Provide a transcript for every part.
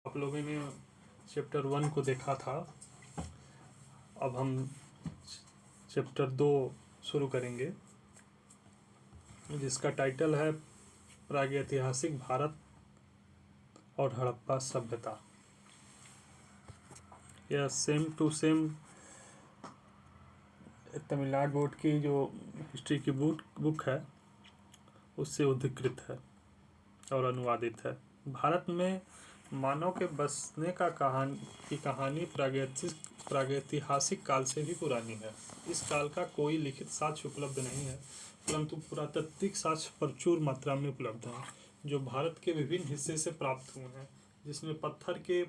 आप लोगों ने चैप्टर 1 को देखा था। अब हम चैप्टर 2 शुरू करेंगे, जिसका टाइटल है प्रागैतिहासिक भारत और हड़प्पा सभ्यता। यह same to same Tamil Nadu board की जो हिस्ट्री की बुक है उससे उद्धृत है और अनुवादित है। भारत में मानव के बसने का कहानी प्रागैतिहासिक काल से भी पुरानी है। इस काल का कोई लिखित साक्ष्य उपलब्ध नहीं है, परंतु पुरातात्विक साक्ष्य प्रचुर मात्रा में उपलब्ध हैं, जो भारत के विभिन्न हिस्से से प्राप्त हुए हैं, जिसमें पत्थर के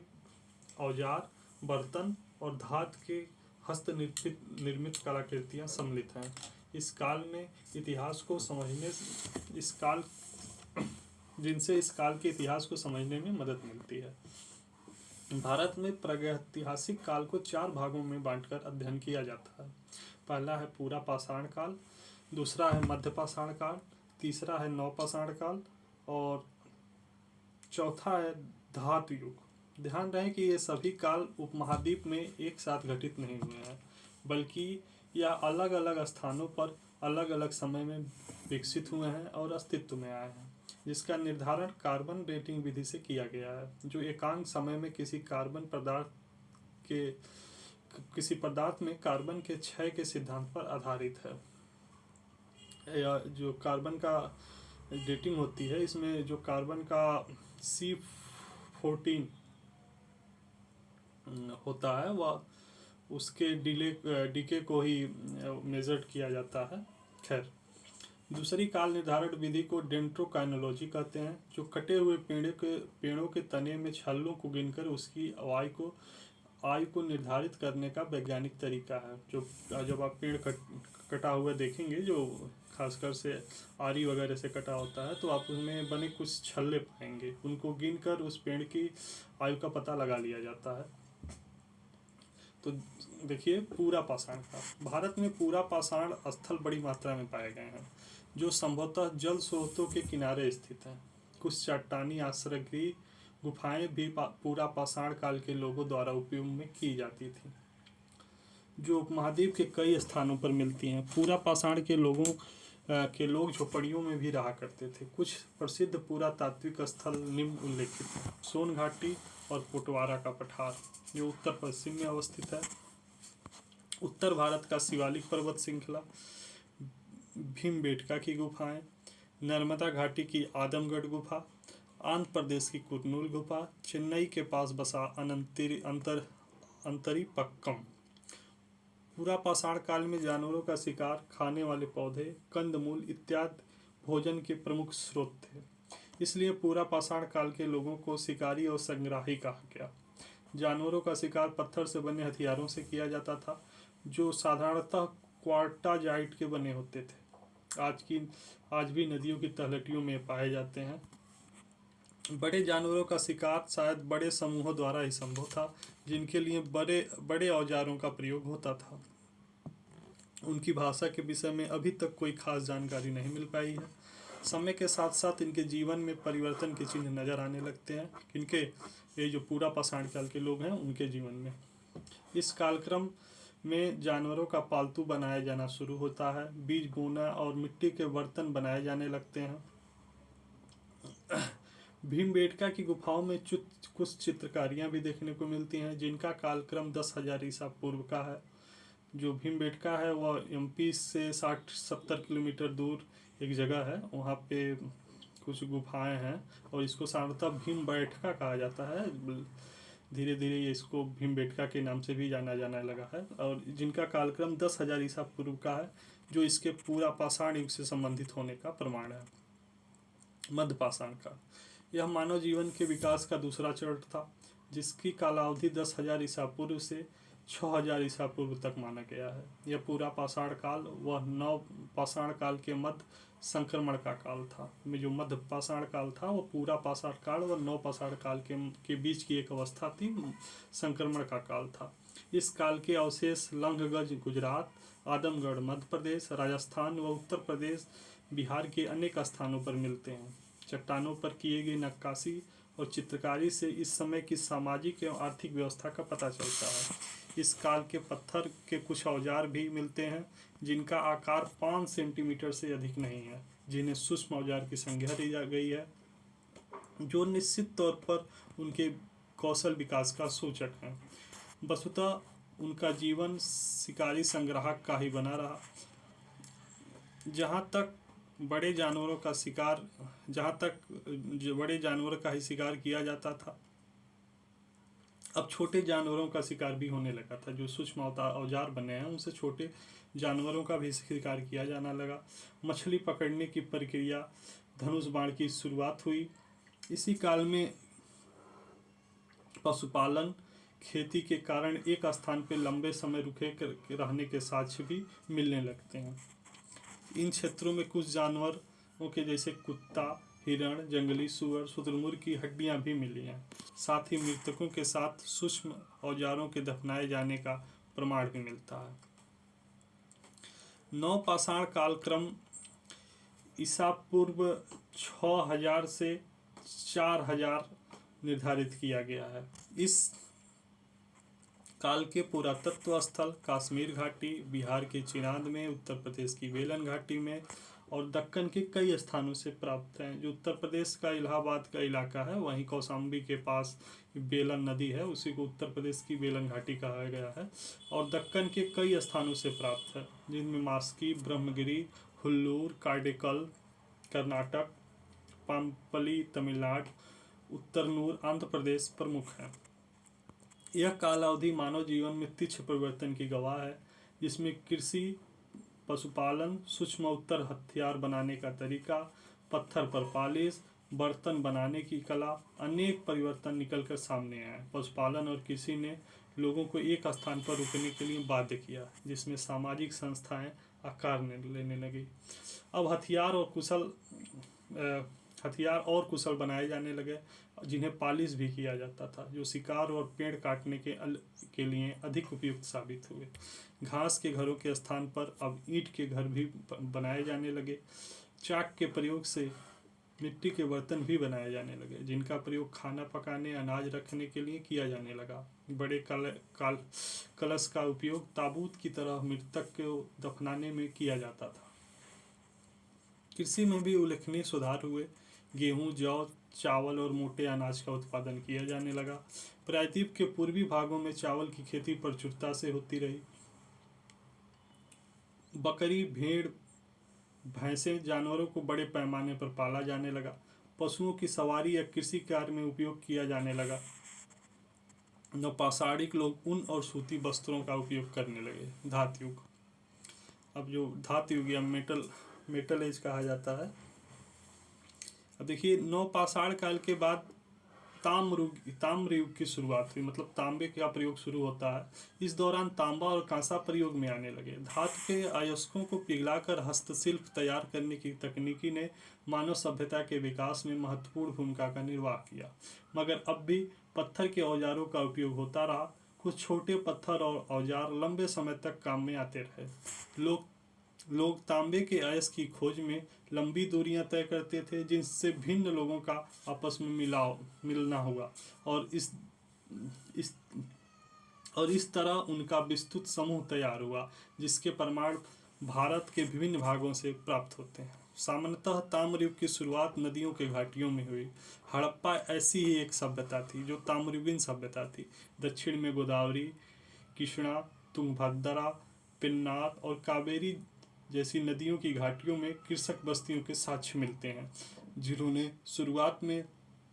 औजार, बर्तन और धातु के हस्त निर्मित कलाकृतियाँ सम्मिलित हैं। इस काल में इतिहास को समझने जिनसे इस काल के इतिहास को समझने में मदद मिलती है। भारत में प्रागैतिहासिक काल को 4 भागों में बांटकर अध्ययन किया जाता है। पहला है पूरा पाषाण काल, दूसरा है मध्य पाषाण काल, तीसरा है नवपाषाण काल और चौथा है धातु युग। ध्यान रहे कि ये सभी काल उपमहाद्वीप में एक साथ घटित नहीं हुए हैं, बल्कि यह अलग अलग स्थानों पर अलग अलग समय में विकसित हुए हैं और अस्तित्व में आए हैं, जिसका निर्धारण कार्बन डेटिंग विधि से किया गया है, जो एकांक समय में किसी पदार्थ में कार्बन के क्षय के सिद्धांत पर आधारित है। यह जो कार्बन का डेटिंग होती है, इसमें जो कार्बन का C14 होता है वह उसके डीके को ही मेजर किया जाता है। खैर, दूसरी काल निर्धारण विधि को डेंड्रोकाइनोलॉजी कहते हैं, जो कटे हुए पेड़ों के तने में छल्लों को गिनकर उसकी आयु को निर्धारित करने का वैज्ञानिक तरीका है। जो जब आप पेड़ कटा हुआ देखेंगे, जो खासकर से आरी वगैरह से कटा होता है, तो आप उसमें बने कुछ छल्ले पाएंगे, उनको गिनकर उस पेड़ की आयु का पता लगा लिया जाता है। तो देखिए, पूरा पाषाण काल। भारत में पूरा पाषाण स्थल बड़ी मात्रा में पाए गए हैं, जो संभवतः जल स्रोतों के किनारे स्थित हैं। कुछ चट्टानी आश्रयगृह गुफाएं भी पूरा पाषाण काल के लोगों द्वारा उपयोग में की जाती थी, जो उपमहाद्वीप के कई स्थानों पर मिलती हैं। पूरा पाषाण के लोग झोपड़ियों में भी रहा करते थे। कुछ प्रसिद्ध पुरातात्विक स्थल निम्न उल्लेखित हैं: सोन घाटी और पोटवारा का पठार, जो उत्तर पश्चिम में अवस्थित है। उत्तर भारत का शिवालिक पर्वत श्रृंखला, भीमबेटका की गुफाएं, नर्मदा घाटी की आदमगढ़ गुफा, आंध्र प्रदेश की कुरनूल गुफा, चेन्नई के पास बसा अंतरीपक्कम। पूरा पाषाण काल में जानवरों का शिकार, खाने वाले पौधे, कंदमूल इत्यादि भोजन के प्रमुख स्रोत थे। इसलिए पूरा पाषाण काल के लोगों को शिकारी और संग्राही कहा गया। जानवरों का शिकार पत्थर से बने हथियारों से किया जाता था, जो साधारणतः क्वार्टाजाइट के बने होते थे। आज भी नदियों की तलहटियों में पाए जाते हैं। बड़े जानवरों का शिकार शायद बड़े समूहों द्वारा ही संभव था, जिनके लिए बड़े औजारों का प्रयोग होता था। उनकी भाषा के विषय में अभी तक कोई खास जानकारी नहीं मिल पाई है। समय के साथ साथ इनके जीवन में परिवर्तन के चिन्ह नजर आने लगते हैं, इनके ये जो पूरा पाषाण काल के लोग हैं उनके जीवन में। इस कालक्रम में जानवरों का पालतू बनाया जाना शुरू होता है, बीज बोना और मिट्टी के बर्तन बनाए जाने लगते हैं। भीमबेटका की गुफाओं में कुछ चित्रकारियां भी देखने को मिलती हैं, जिनका कालक्रम 10,000 ईसा पूर्व का है। जो भीमबेटका है वह एमपी से 60-70 किलोमीटर दूर एक जगह है, वहाँ पे कुछ गुफाएं हैं और इसको साधारणतः भीमबेटका कहा जाता है। धीरे धीरे ये इसको भीमबेटका के नाम से भी जाना लगा है, और जिनका कालक्रम 10,000 ईसा पूर्व का है, जो इसके पूरा पाषाण युग से संबंधित होने का प्रमाण है। मध्य पाषाण काल, यह मानव जीवन के विकास का दूसरा चरण था, जिसकी कालावधि 10,000 ईसा पूर्व से 6,000 ईसा पूर्व तक माना गया है। यह पूरा पाषाण काल वह नव पाषाण काल के मध्य संक्रमण का काल था। में जो मध्य पाषाण काल था वह पूरा पाषाण काल व नव पाषाण काल के बीच की एक अवस्था थी, संक्रमण का काल था। इस काल के अवशेष लंघगज गुजरात, आदमगढ़ मध्य प्रदेश, राजस्थान व उत्तर प्रदेश, बिहार के अनेक स्थानों पर मिलते हैं। चट्टानों पर किए गए नक्काशी और चित्रकारी से इस समय की सामाजिक एवं आर्थिक व्यवस्था का पता चलता है। इस काल के पत्थर के कुछ औजार भी मिलते हैं जिनका आकार 5 सेंटीमीटर से अधिक नहीं है, जिन्हें सूक्ष्म औजार की संज्ञा दी जा गई है, जो निश्चित तौर पर उनके कौशल विकास का सूचक है। वस्तुतः उनका जीवन शिकारी संग्राहक का ही बना रहा। जहाँ तक बड़े जानवरों का ही शिकार किया जाता था, अब छोटे जानवरों का शिकार भी होने लगा था। जो सूक्ष्म औजार बने हैं उनसे छोटे जानवरों का भी शिकार किया जाना लगा। मछली पकड़ने की प्रक्रिया, धनुष बाण की शुरुआत हुई। इसी काल में पशुपालन, खेती के कारण एक स्थान पर लंबे समय रुके रहने के साक्ष्य भी मिलने लगते हैं। इन क्षेत्रों में कुछ जानवरों के जैसे कुत्ता, हिरण, जंगली सुअर, शुतुरमुर्ग की हड्डियां भी मिली हैं। साथ ही मृतकों के साथ सूक्ष्म औजारों के दफनाए जाने का प्रमाण भी मिलता है। नवपाषाण कालक्रम ईसा पूर्व 6000 से 4000 निर्धारित किया गया है। इस काल के पुरातत्व स्थल कश्मीर घाटी, बिहार के चिनाब में, उत्तर प्रदेश की बेलन घाटी में और दक्कन के कई स्थानों से प्राप्त हैं। जो उत्तर प्रदेश का इलाहाबाद का इलाका है, वहीं कौशाम्बी के पास बेलन नदी है, उसी को उत्तर प्रदेश की बेलन घाटी कहा गया है। और दक्कन के कई स्थानों से प्राप्त है, जिनमें मास्की, ब्रह्मगिरी, हुल्लूर, कार्डेकल कर्नाटक, पाम्पली तमिलनाडु, उत्तरनूर आंध्र प्रदेश प्रमुख है। यह कालावधि मानव जीवन में तीक्ष्ण परिवर्तन की गवाह है, जिसमें कृषि, पशुपालन, सूक्ष्म उत्तर हथियार बनाने का तरीका, पत्थर पर पॉलिश, बर्तन बनाने की कला, अनेक परिवर्तन निकलकर सामने आए। पशुपालन और कृषि ने लोगों को एक स्थान पर रुकने के लिए बाध्य किया, जिसमें सामाजिक संस्थाएं आकार लेने लगी। अब हथियार और कुशल बनाए जाने लगे, जिन्हें पॉलिश भी किया जाता था, जो शिकार और पेड़ काटने के लिए अधिक उपयुक्त साबित हुए। घास के घरों के स्थान पर अब ईंट के घर भी बनाए जाने लगे। चाक के प्रयोग से मिट्टी के बर्तन भी बनाए जाने लगे, जिनका प्रयोग खाना पकाने, अनाज रखने के लिए किया जाने लगा। बड़े कलश का उपयोग ताबूत की तरह मृतक को दफनाने में किया जाता था। कृषि में भी उल्लेखनीय सुधार हुए। गेहूं, जौ, चावल और मोटे अनाज का उत्पादन किया जाने लगा। प्रायद्वीप के पूर्वी भागों में चावल की खेती प्रचुरता से होती रही। बकरी, भेड़, भैंसें जानवरों को बड़े पैमाने पर पाला जाने लगा। पशुओं की सवारी या कृषि कार्य में उपयोग किया जाने लगा। नवपाषाणिक लोग ऊन और सूती वस्त्रों का उपयोग करने लगे। धातु युग, अब जो धातु युग या मेटल एज कहा जाता है। अब देखिए, नवपाषाण काल के बाद ताम्र युग की शुरुआत हुई, मतलब तांबे का प्रयोग शुरू होता है। इस दौरान तांबा और कांसा प्रयोग में आने लगे। धातु के अयस्कों को पिघलाकर हस्तशिल्प तैयार करने की तकनीकी ने मानव सभ्यता के विकास में महत्वपूर्ण भूमिका का निर्वाह किया। मगर अब भी पत्थर के औजारों का उपयोग होता रहा। कुछ छोटे पत्थर और औजार लंबे समय तक काम में आते रहे। लोग तांबे के अयस्क की खोज में लंबी दूरियां तय करते थे, जिनसे भिन्न लोगों का आपस में मिलना हुआ और इस तरह उनका विस्तृत समूह तैयार हुआ, जिसके प्रमाण भारत के विभिन्न भागों से प्राप्त होते हैं। सामान्यतः ताम्रयुग की शुरुआत नदियों के घाटियों में हुई। हड़प्पा ऐसी ही एक सभ्यता थी जो ताम्रयुगीन सभ्यता थी। दक्षिण में गोदावरी, कृष्णा, तुंगभद्रा, पेन्नार और कावेरी जैसी नदियों की घाटियों में कृषक बस्तियों के साक्ष्य मिलते हैं, जिन्होंने शुरुआत में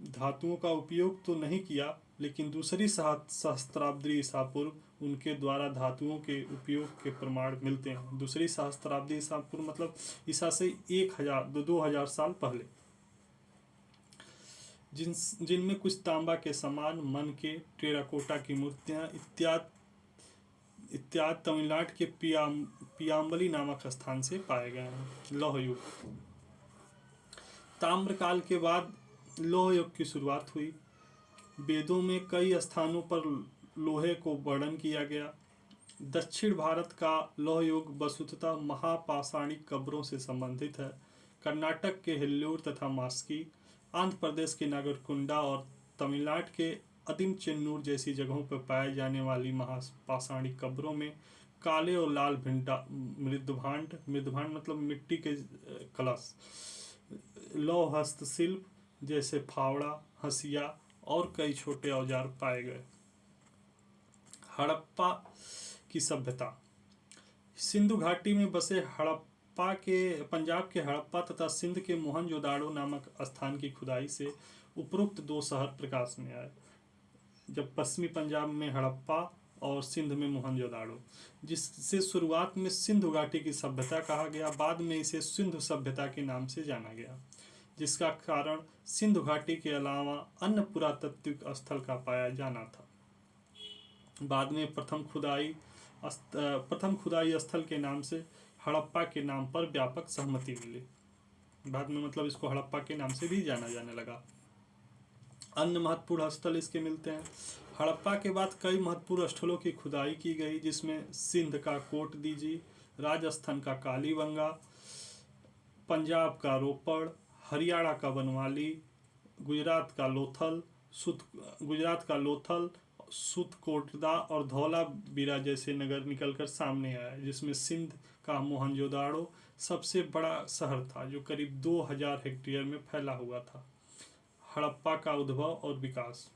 धातुओं का उपयोग तो नहीं किया, लेकिन दूसरी सहस्त्राब्दी ईसा पूर्व उनके द्वारा धातुओं के उपयोग के प्रमाण मिलते हैं। दूसरी सहस्त्राब्दी ईसा पूर्व मतलब ईसा से 2000 साल पहले, जिनमें कुछ तांबा के समान मन के, टेराकोटा की मूर्तियां इत्यादि तमिलनाडु के पियाम्बली नामक स्थान से पाए गए हैं। लौह युग, ताम्रकाल के बाद लौह युग की शुरुआत हुई। वेदों में कई स्थानों पर लोहे को वर्णन किया गया। दक्षिण भारत का लौह युग वस्तुतः महापाषाणिक कब्रों से संबंधित है। कर्नाटक के हिल्लूर तथा मास्की, आंध्र प्रदेश के नागरकुंडा और तमिलनाडु के अदिम चेन्नूर जैसी जगहों पर पाए जाने वाली महापाषाणिक कब्रों में काले और लाल मृदभांड मृदभांड मतलब मिट्टी के कलश, लौह हस्तशिल्प जैसे फावड़ा, हंसिया और कई छोटे औजार पाए गए। हड़प्पा की सभ्यता। सिंधु घाटी में बसे हड़प्पा के पंजाब के हड़प्पा तथा सिंध के मोहनजोदाड़ो नामक स्थान की खुदाई से उपरोक्त दो शहर प्रकाश में आए। जब पश्चिमी पंजाब में हड़प्पा और सिंध में मोहनजोदाड़ो, जिससे शुरुआत में सिंधु घाटी की सभ्यता कहा गया, बाद में इसे सिंधु सभ्यता के नाम से जाना गया, जिसका कारण सिंधु घाटी के अलावा अन्य पुरातात्विक स्थल का पाया जाना था। बाद में प्रथम खुदाई स्थल के नाम से हड़प्पा के नाम पर व्यापक सहमति मिली। बाद में मतलब इसको हड़प्पा के नाम से भी जाना जाने लगा। अन्य महत्वपूर्ण स्थल इसके मिलते हैं। हड़प्पा के बाद कई महत्वपूर्ण स्थलों की खुदाई की गई, जिसमें सिंध का कोट दीजी, राजस्थान का कालीबंगा, पंजाब का रोपड़, हरियाणा का बनवाली, गुजरात का लोथल, सुतकोटदा और धौलावीरा जैसे नगर निकलकर सामने आए, जिसमें सिंध का मोहनजोदाड़ो सबसे बड़ा शहर था, जो करीब 2000 हेक्टेयर में फैला हुआ था। हड़प्पा का उद्भव और विकास।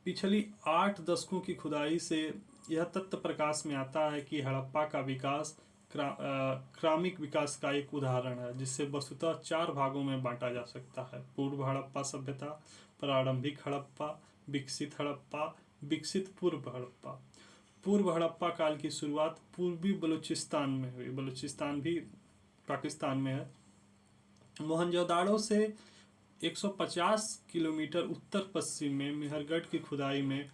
पिछली 8 दशकों की खुदाई से यह तथ्य प्रकाश में आता है कि हड़प्पा का विकास क्रमिक विकास का एक उदाहरण है, जिसे वस्तुतः 4 भागों में बांटा जा सकता है: पूर्व हड़प्पा सभ्यता, प्रारंभिक हड़प्पा, विकसित हड़प्पा, विकसित पूर्व हड़प्पा। पूर्व हड़प्पा काल की शुरुआत पूर्वी बलूचिस्तान में हुई। बलूचिस्तान भी पाकिस्तान में है। मोहनजोदाड़ो से 150 किलोमीटर उत्तर पश्चिम में मेहरगढ़ की खुदाई में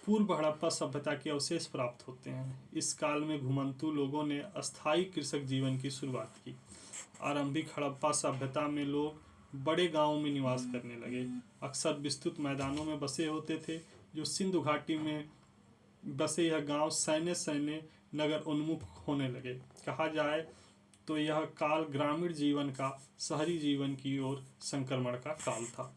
पूर्व हड़प्पा सभ्यता के अवशेष प्राप्त होते हैं। इस काल में घुमंतू लोगों ने अस्थायी कृषक जीवन की शुरुआत की। आरंभिक हड़प्पा सभ्यता में लोग बड़े गांवों में निवास करने लगे, अक्सर विस्तृत मैदानों में बसे होते थे। जो सिंधु घाटी में बसे यह गांव सैन्य नगर उन्मुख होने लगे। कहा जाए तो यह काल ग्रामीण जीवन का शहरी जीवन की ओर संक्रमण का काल था।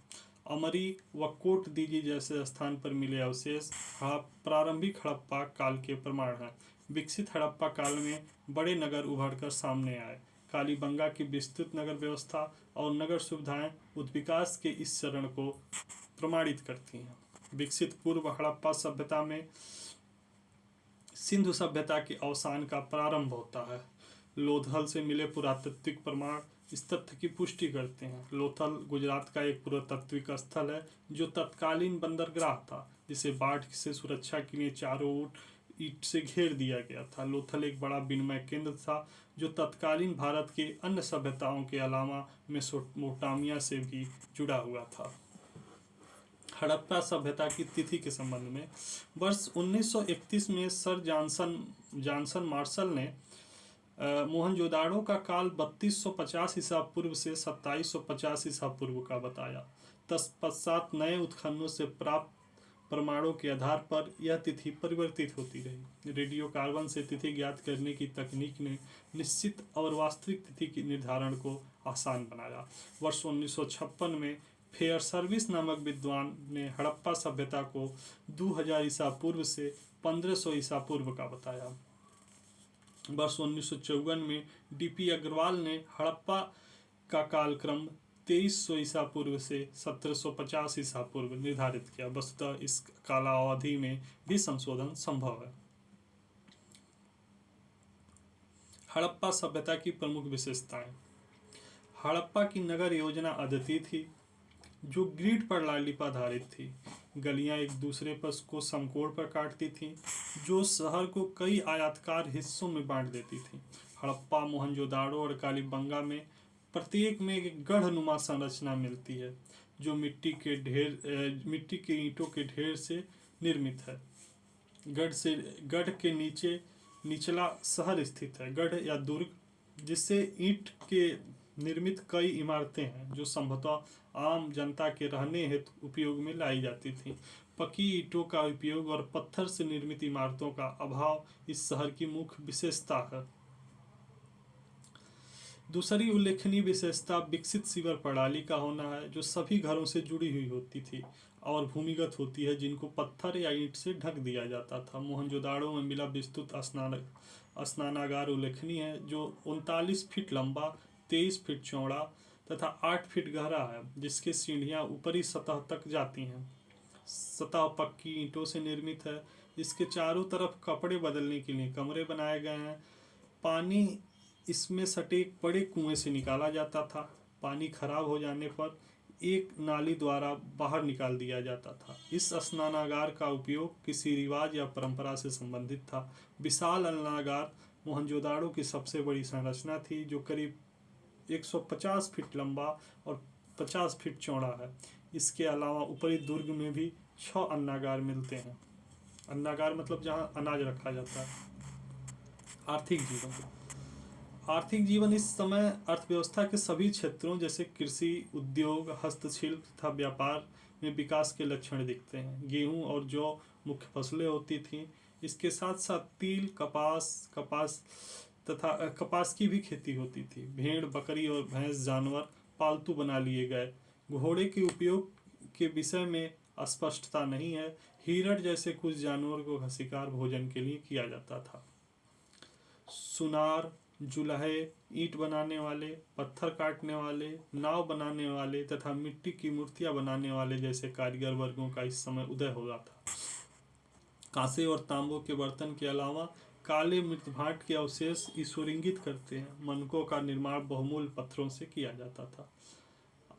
अमरी व कोट दीजी जैसे स्थान पर मिले अवशेष प्रारंभिक हड़प्पा काल के प्रमाण हैं। विकसित हड़प्पा काल में बड़े नगर उभरकर सामने आए। कालीबंगा की विस्तृत नगर व्यवस्था और नगर सुविधाएं उत्विकास के इस चरण को प्रमाणित करती हैं। विकसित पूर्व हड़प्पा सभ्यता में सिंधु सभ्यता के अवसान का प्रारंभ होता है। लोथल से मिले पुरातात्विक प्रमाण इस तथ्य की पुष्टि करते हैं। लोथल गुजरात का एक पुरातात्विक स्थल है, जो तत्कालीन बंदरगाह था, जिसे बाढ़ से सुरक्षा के लिए चारों ओर ईंट से घेर दिया गया था। लोथल एक बड़ा विनिमय केंद्र था, जो तत्कालीन भारत के अन्य सभ्यताओं के अलावा मेसोपोटामिया से भी जुड़ा हुआ था। हड़प्पा सभ्यता की तिथि के संबंध में वर्ष 1931 में सर जॉनसन मार्शल ने मोहनजोदाड़ो का काल 3250 ईसा पूर्व से 2750 ईसा पूर्व का बताया। तत्पश्चात नए उत्खननों से प्राप्त प्रमाणों के आधार पर यह तिथि परिवर्तित होती रही। रेडियो कार्बन से तिथि ज्ञात करने की तकनीक ने निश्चित और वास्तविक तिथि के निर्धारण को आसान बनाया। वर्ष 1956 में फेयर सर्विस नामक विद्वान ने हड़प्पा सभ्यता को 2000 ईसा पूर्व से 1500 ईसा पूर्व का बताया। वर्ष 1954 में डीपी अग्रवाल ने हड़प्पा का कालक्रम 2300 ईसा पूर्व से 1750 ईसा पूर्व निर्धारित किया। वस्तुतः इस कालावधि में भी संशोधन संभव है। हड़प्पा सभ्यता की प्रमुख विशेषताएं। हड़प्पा की नगर योजना अद्वितीय थी, जो ग्रिड प्रणाली पर आधारित थी। गलियां एक दूसरे पर को समकोण पर काटती थीं, जो शहर को कई आयताकार हिस्सों में बांट देती थीं। हड़प्पा, मोहनजोदाड़ो और कालीबंगा में प्रत्येक में एक गढ़नुमा संरचना मिलती है, जो मिट्टी के ईंटों के ढेर से निर्मित है। गढ़ के नीचे निचला शहर स्थित है। गढ़ या दुर्ग, जिससे ईंट के निर्मित कई इमारतें हैं, जो संभवतः आम जनता के रहने हेतु उपयोग में लाई जाती थीं। पक्की ईंटों का उपयोग और पत्थर से निर्मित इमारतों का अभाव इस शहर की मुख्य विशेषता है। दूसरी उल्लेखनीय विशेषता विकसित सीवर प्रणाली का होना है, जो सभी घरों से जुड़ी हुई होती थी और भूमिगत होती है, जिनको पत्थर या ईंट से ढक दिया जाता था। मोहनजोदाड़ो में मिला विस्तृत स्नानागार उल्लेखनीय है, जो 39 फीट लंबा, 23 फीट चौड़ा तथा 8 फीट गहरा है, जिसकी सीढ़ियां ऊपरी सतह तक जाती हैं। सतह पक्की ईंटों से निर्मित है। इसके चारों तरफ कपड़े बदलने के लिए कमरे बनाए गए हैं। पानी इसमें सटे एक बड़े कुएं से निकाला जाता था। पानी खराब हो जाने पर एक नाली द्वारा बाहर निकाल दिया जाता था। इस स्नानागार का उपयोग किसी रिवाज या परंपरा से संबंधित था। विशाल स्नानागार मोहनजोदाड़ो की सबसे बड़ी संरचना थी, जो करीब 150 फीट लंबा और 50 फीट चौड़ा है। इसके अलावा ऊपरी दुर्ग में भी 6 अन्नागार मिलते हैं। अन्नागार मतलब जहाँ अनाज रखा जाता है। आर्थिक जीवन इस समय अर्थव्यवस्था के सभी क्षेत्रों जैसे कृषि, उद्योग, हस्तशिल्प तथा व्यापार में विकास के लक्षण दिखते हैं। गेहूं और जौ मुख्य फसलें होती थीं। इसके साथ साथ तिल, कपास की भी खेती होती थी। भेड़, बकरी और भैंस जानवर पालतू बना लिए गए। घोड़े के उपयोग के विषय में अस्पष्टता नहीं है। हिरण जैसे कुछ जानवर को शिकार भोजन के लिए किया जाता था। सुनार, जुलाहे, ईंट बनाने वाले, पत्थर काटने वाले, नाव बनाने वाले तथा मिट्टी की मूर्तियां बनाने वाले जैसे कारीगर वर्गों का इस समय उदय हो रहा था। कांसे और तांबों के बर्तन के अलावा काले मृतभाट के अवशेष ईश्वर इंगित करते हैं। मनकों का निर्माण बहुमूल्य पत्थरों से किया जाता था।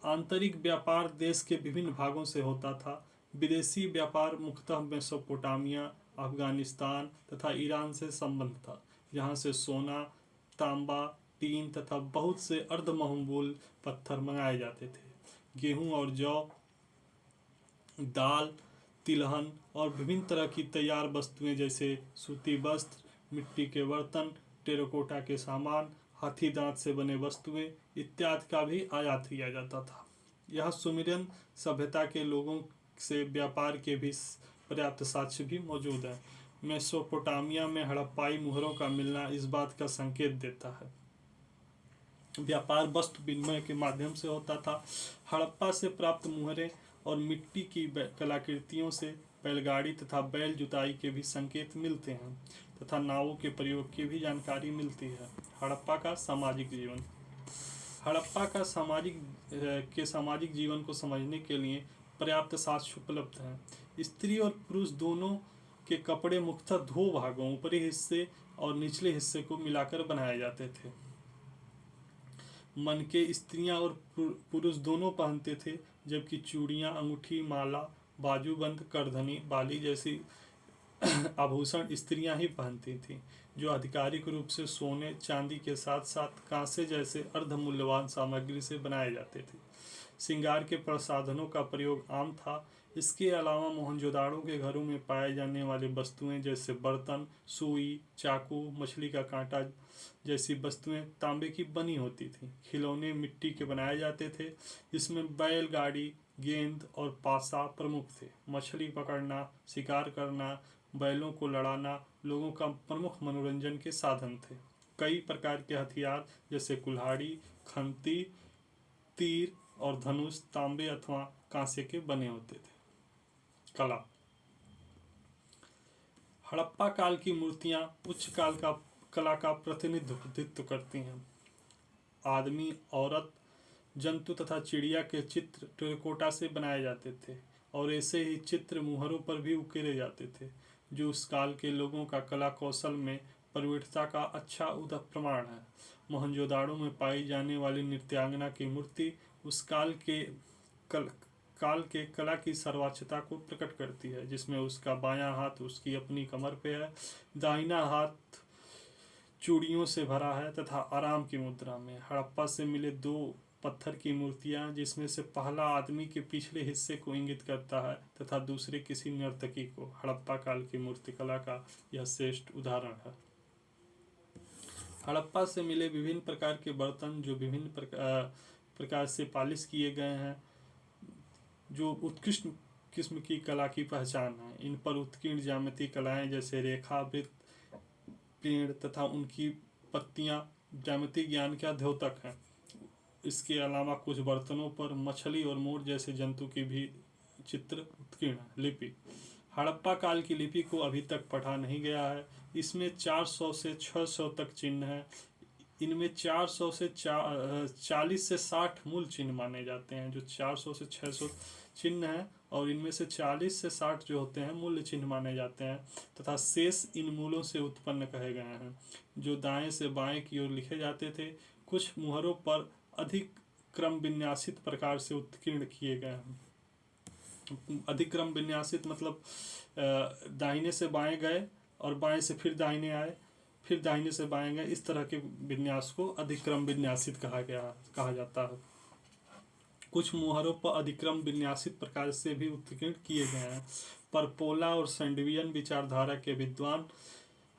आंतरिक व्यापार देश के विभिन्न भागों से होता था। विदेशी व्यापार मुख्यतः मेसोपोटामिया, अफगानिस्तान तथा ईरान से संबंध था, जहाँ से सोना, तांबा, टीन तथा बहुत से अर्धमहमूल पत्थर मंगाए जाते थे। गेहूं और जौ, दाल, तिलहन और विभिन्न तरह की तैयार वस्तुएं जैसे सूती वस्त्र, मिट्टी के बर्तन, टेराकोटा के सामान, हाथी दांत से बने वस्तुएं इत्यादि का भी आयात किया जाता था। यह सुमेरियन सभ्यता के लोगों से व्यापार के भी पर्याप्त साक्ष्य भी मौजूद है। मेसोपोटामिया में हड़प्पाई मुहरों का मिलना इस बात का संकेत देता है। व्यापार वस्तु विनिमय के माध्यम से होता था। हड़प्पा से प्राप्त मुहरें और मिट्टी की कलाकृतियों से बैलगाड़ी तथा बैल जुताई के भी संकेत मिलते हैं तथा नावों के प्रयोग की भी जानकारी मिलती है। हड़प्पा का सामाजिक जीवन सामाजिक जीवन को समझने के लिए पर्याप्त साक्ष्य उपलब्ध हैं। स्त्री और पुरुष दोनों के कपड़े मुख्यतः 2 भागों, ऊपरी हिस्से और निचले हिस्से को मिलाकर बनाए जाते थे। मन के स्त्रियां और पुरुष दोनों पहनते थे, जबकि चूड़ियां, अंगूठी, माला, बाजूबंद, करधनी, बाली जैसी आभूषण स्त्रियां ही पहनती थीं, जो आधिकारिक रूप से सोने, चांदी के साथ साथ कांसे जैसे अर्धमूल्यवान सामग्री से बनाए जाते थे। श्रृंगार के प्रसाधनों का प्रयोग आम था। इसके अलावा मोहनजोदाड़ो के घरों में पाए जाने वाली वस्तुएं जैसे बर्तन, सुई, चाकू, मछली का कांटा जैसी वस्तुएं तांबे की बनी होती थीं। खिलौने मिट्टी के बनाए जाते थे, जिसमें बैलगाड़ी, गेंद और पासा प्रमुख थे। मछली पकड़ना, शिकार करना, बैलों को लड़ाना लोगों का प्रमुख मनोरंजन के साधन थे। कई प्रकार के हथियार जैसे कुल्हाड़ी, खंती, तीर और धनुष तांबे अथवा कांसे के बने होते थे। कला हड़प्पा काल की मूर्तियां उच्च काल का कला का प्रतिनिधित्व करती हैं। आदमी, औरत, जंतु तथा चिड़िया के चित्र टेराकोटा से बनाए जाते थे और ऐसे ही चित्र मुहरों पर भी उकेरे जाते थे, जो उस काल के लोगों का कला कौशल में प्रवीणता का अच्छा प्रमाण है। मोहनजोदाड़ो में पाई जाने वाली नृत्यांगना की मूर्ति उस काल के कला की सर्वोच्चता को प्रकट करती है, जिसमें उसका बायां हाथ उसकी अपनी कमर पे है, दाहिना हाथ चूड़ियों से भरा है तथा आराम की मुद्रा में। हड़प्पा से मिले 2 पत्थर की मूर्तियां, जिसमें से पहला आदमी के पिछले हिस्से को इंगित करता है तथा दूसरे किसी नर्तकी को। हड़प्पा काल की मूर्तिकला का यह श्रेष्ठ उदाहरण है। हड़प्पा से मिले विभिन्न प्रकार के बर्तन, जो विभिन्न प्रकार से पालिश किए गए हैं, जो उत्कृष्ट किस्म की कला की पहचान है। इन पर उत्कीर्ण ज्यामितीय कलाएं जैसे रेखा, वृत्त, पेड़ तथा उनकी पत्तियां ज्यामिति ज्ञान का द्योतक है। इसके अलावा कुछ बर्तनों पर मछली और मोर जैसे जंतु की भी चित्र उत्कीर्ण है। लिपि हड़प्पा काल की लिपि को अभी तक पढ़ा नहीं गया है। इसमें 400 से 600 तक चिन्ह है। इनमें 400 से 40 से 60 मूल चिन्ह माने जाते हैं। जो 400 से 600 चिन्ह हैं और इनमें से 40 से 60 जो होते हैं मूल्य चिन्ह माने जाते हैं तथा शेष इन मूलों से उत्पन्न कहे गए हैं, जो दाएं से बाएं की ओर लिखे जाते थे। कुछ मुहरों पर अधिक क्रम विन्यासित प्रकार से उत्कीर्ण किए गए हैं। अधिक क्रम विन्यासित मतलब दाहिने से बाएं गए और बाएं से फिर दाहिने आए, फिर दाहिने से बाएं गए, इस तरह के विन्यास को अधिक्रम विन्यासित कहा जाता है। कुछ मुहरों पर अधिक्रम विन्यासित प्रकार से भी उत्कीर्ण किए गए हैं। पर पोला और सैंडवियन विचारधारा के विद्वान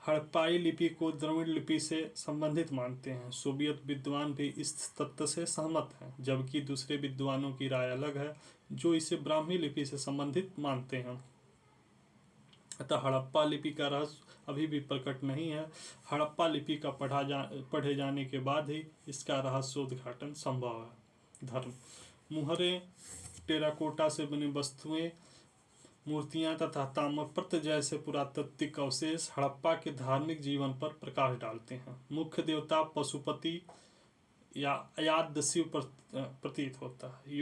हड़प्पाई लिपि को द्रविड़ लिपि से संबंधित मानते हैं। सोवियत विद्वान भी इस तथ्य से सहमत हैं, जबकि दूसरे विद्वानों की राय अलग है, जो इसे ब्राह्मी लिपि से संबंधित मानते हैं। अतः हड़प्पा लिपि का रहस्य अभी भी प्रकट नहीं है। हड़प्पा लिपि का पढ़े जाने के बाद ही इसका रहस्योद्घाटन संभव है। धर्म मुहरें, टेराकोटा से बनी वस्तुएं, मूर्तियां तथा ताम्रपत्र जैसे पुरातात्विक अवशेष हड़प्पा के धार्मिक जीवन पर प्रकाश डालते हैं। मुख्य देवता पशुपति या अयाद शिव प्रतीत होता है।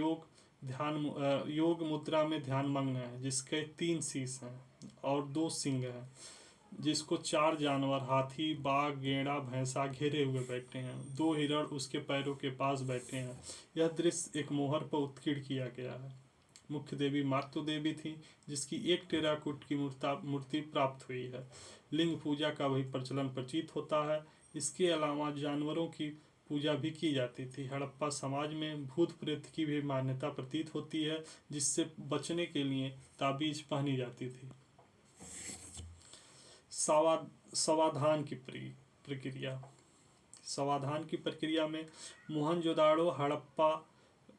योग मुद्रा में ध्यानमग्न है, जिसके 3 शीश हैं और 2 सिंग हैं, जिसको 4 जानवर हाथी, बाघ, गेंडा, भैंसा घेरे हुए बैठे हैं। 2 हिरण उसके पैरों के पास बैठे हैं। यह दृश्य एक मोहर पर उत्कीर्ण किया गया है। मुख्य देवी मातृ देवी थी, जिसकी एक टेराकोट की मूर्ति प्राप्त हुई है। लिंग पूजा का भी प्रचलन प्रतीत होता है। इसके अलावा जानवरों की पूजा भी की जाती थी। हड़प्पा समाज में भूत प्रेत की भी मान्यता प्रतीत होती है, जिससे बचने के लिए ताबीज पहनी जाती थी। समाधान की प्रक्रिया। समाधान की प्रक्रिया में मोहनजोदाड़ो, हड़प्पा,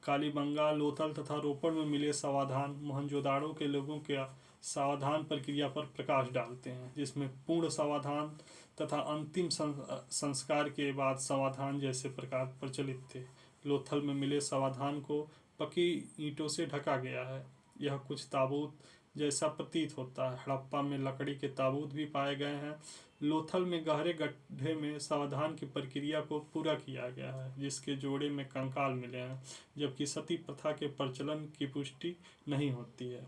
कालीबंगा, लोथल तथा रोपड़ में मिले समाधान मोहनजोदाड़ो के लोगों के समाधान प्रक्रिया पर प्रकाश डालते हैं, जिसमें पूर्ण समाधान तथा अंतिम संस्कार के बाद समाधान जैसे प्रकार प्रचलित थे। लोथल में मिले समाधान को पकी ईंटों से ढका गया है। यह कुछ ताबूत जैसा प्रतीत होता है। हड़प्पा में लकड़ी के ताबूत भी पाए गए हैं। लोथल में गहरे गड्ढे में समाधान की प्रक्रिया को पूरा किया गया है, जिसके जोड़े में कंकाल मिले हैं, जबकि सती प्रथा के प्रचलन की पुष्टि नहीं होती है।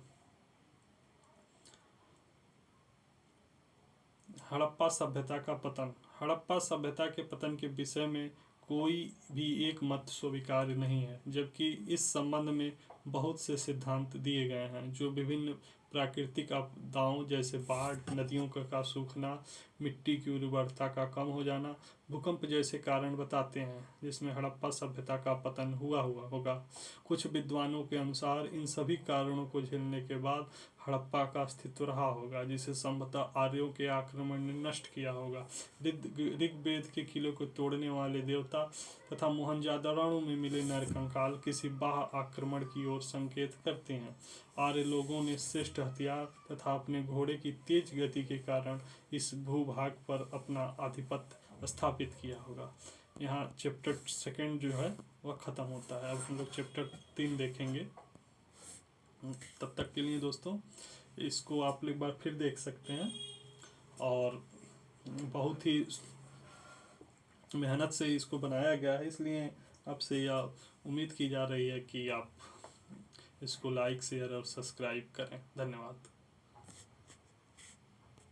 हड़प्पा सभ्यता का पतन। हड़प्पा सभ्यता के पतन के विषय में कोई भी एक मत स्वीकार्य नहीं है, जबकि इस संबंध में बहुत से सिद्धांत दिए गए हैं, जो विभिन्न प्राकृतिक आपदाओं जैसे बाढ़, नदियों का सूखना, मिट्टी की उर्वरता का कम हो जाना, भूकंप जैसे कारण बताते हैं, जिसमें हड़प्पा सभ्यता का पतन हुआ होगा। कुछ विद्वानों के अनुसार इन सभी कारणों को झेलने के बाद हड़प्पा का अस्तित्व रहा होगा, जिसे संभवतः आर्यों के आक्रमण ने नष्ट किया होगा। ऋग्वेद के किलों को तोड़ने वाले देवता तथा मोहनजोदाड़ो में मिले नरकंकाल किसी बाह्य आक्रमण की ओर संकेत करते हैं। आर्य लोगों ने श्रेष्ठ हथियार तथा अपने घोड़े की तेज गति के कारण इस भूभाग पर अपना आधिपत्य स्थापित किया होगा। यहाँ चैप्टर 2 जो है वह खत्म होता है। अब हम लोग चैप्टर 3 देखेंगे। तब तक के लिए दोस्तों इसको आप एक बार फिर देख सकते हैं, और बहुत ही मेहनत से इसको बनाया गया है, इसलिए आपसे यह उम्मीद की जा रही है कि आप इसको लाइक, शेयर और सब्सक्राइब करें। धन्यवाद।